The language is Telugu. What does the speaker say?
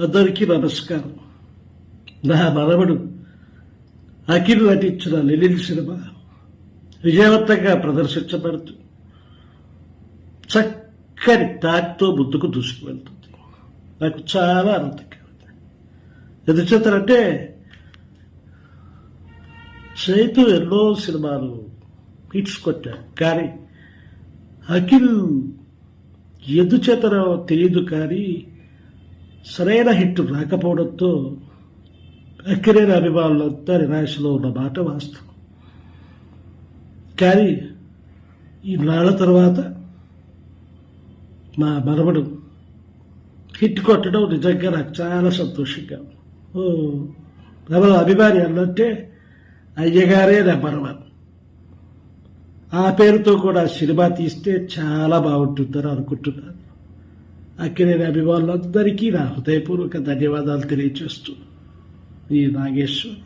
అందరికీ నమస్కారం. నా మనవడు అఖిల్ నటించిన లెనిన్ సినిమా విజయవంతంగా ప్రదర్శించబడుతూ చక్కని టాక్తో ముందుకు దూసుకువెళ్తుంది. నాకు చాలా ఆనందంగా ఉంది. ఎందుచేతంటే చైతు ఎన్నో సినిమాలు హిట్స్ కొట్టాడు, కానీ అఖిల్ ఎందుచేతనో తెలియదు, కానీ సరైన హిట్ రాకపోవడంతో అక్కినేని అభిమానులంతా నిరాశలో ఉన్న మాట వాస్తవం. కానీ ఈ నాళ్ళ తర్వాత మా మనవడు హిట్ కొట్టడం నిజంగా నాకు చాలా సంతోషంగా. ఎవరు అభిమాని అన్నట్టే అయ్యగారే నా మనవడు. ఆ పేరుతో కూడా సినిమా తీస్తే చాలా బాగుంటుందని అనుకుంటున్నాను. అక్కినేని అభిమానులందరికీ నా హృదయపూర్వక ధన్యవాదాలు తెలియజేస్తూ ఈ నాగేశ్వర్.